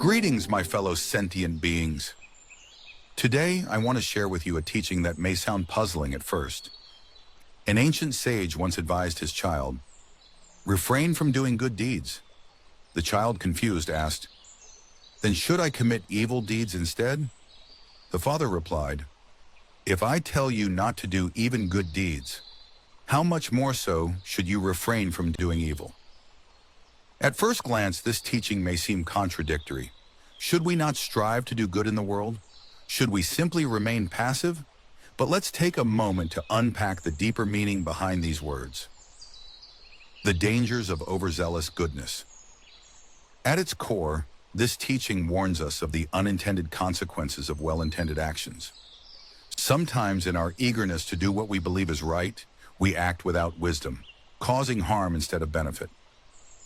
Greetings, my fellow sentient beings. Today, I want to share with you a teaching that may sound puzzling at first. An ancient sage once advised his child, refrain from doing good deeds. The child, confused, asked, then should I commit evil deeds instead? The father replied, if I tell you not to do even good deeds, how much more so should you refrain from doing evil? At first glance, this teaching may seem contradictory. Should we not strive to do good in the world? Should we simply remain passive? But let's take a moment to unpack the deeper meaning behind these words. The dangers of overzealous goodness. At its core, this teaching warns us of the unintended consequences of well-intended actions. Sometimes in our eagerness to do what we believe is right, we act without wisdom, causing harm instead of benefit.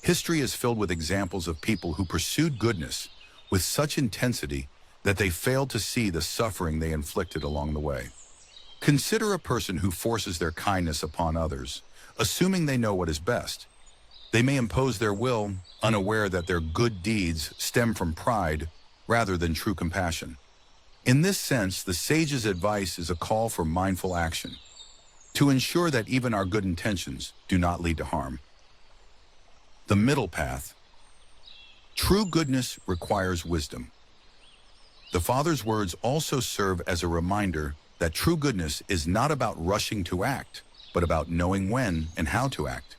History is filled with examples of people who pursued goodness with such intensity that they failed to see the suffering they inflicted along the way. Consider a person who forces their kindness upon others, assuming they know what is best. They may impose their will, unaware that their good deeds stem from pride rather than true compassion. In this sense, the sage's advice is a call for mindful action, to ensure that even our good intentions do not lead to harm. The middle path. True goodness requires wisdom. The Father's words also serve as a reminder that true goodness is not about rushing to act, but about knowing when and how to act.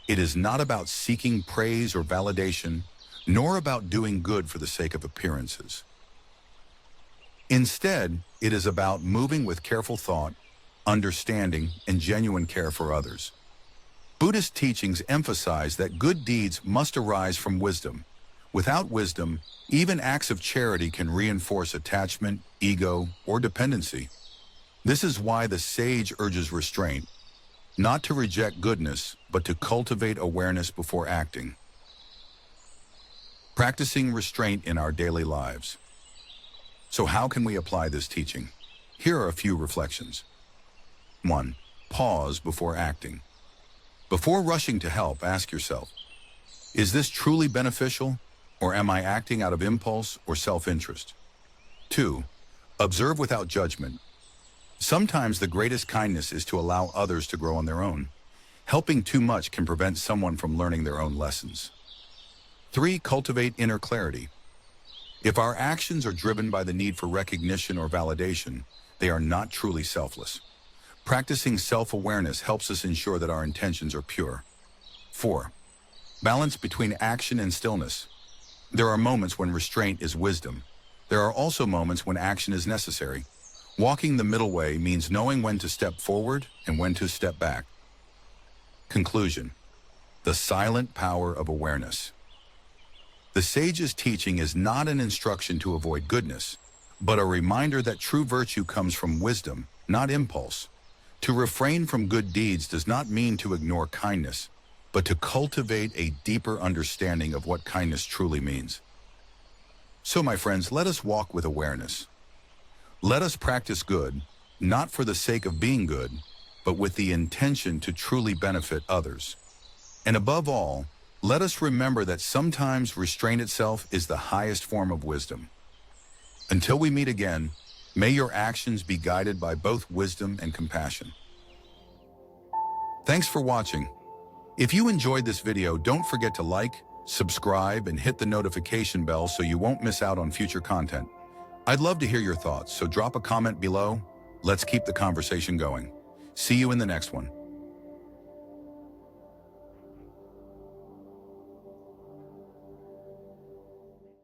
It is not about seeking praise or validation, nor about doing good for the sake of appearances. Instead, it is about moving with careful thought, understanding, and genuine care for others. Buddhist teachings emphasize that good deeds must arise from wisdom. Without wisdom, even acts of charity can reinforce attachment, ego, or dependency. This is why the sage urges restraint, not to reject goodness, but to cultivate awareness before acting. Practicing restraint in our daily lives. So how can we apply this teaching? Here are a few reflections. 1. Pause before acting. Before rushing to help, ask yourself, is this truly beneficial, or am I acting out of impulse or self-interest? 2. Observe without judgment. Sometimes the greatest kindness is to allow others to grow on their own. Helping too much can prevent someone from learning their own lessons. 3. Cultivate inner clarity. If our actions are driven by the need for recognition or validation, they are not truly selfless. Practicing self-awareness helps us ensure that our intentions are pure. 4. Balance between action and stillness. There are moments when restraint is wisdom. There are also moments when action is necessary. Walking the middle way means knowing when to step forward and when to step back. Conclusion. The silent power of awareness. The sage's teaching is not an instruction to avoid goodness, but a reminder that true virtue comes from wisdom, not impulse. To refrain from good deeds does not mean to ignore kindness, but to cultivate a deeper understanding of what kindness truly means. So, my friends, let us walk with awareness. Let us practice good, not for the sake of being good, but with the intention to truly benefit others. And above all, let us remember that sometimes restraint itself is the highest form of wisdom. Until we meet again, may your actions be guided by both wisdom and compassion. Thanks for watching. If you enjoyed this video, don't forget to like, subscribe, and hit the notification bell so you won't miss out on future content. I'd love to hear your thoughts, so drop a comment below. Let's keep the conversation going. See you in the next one.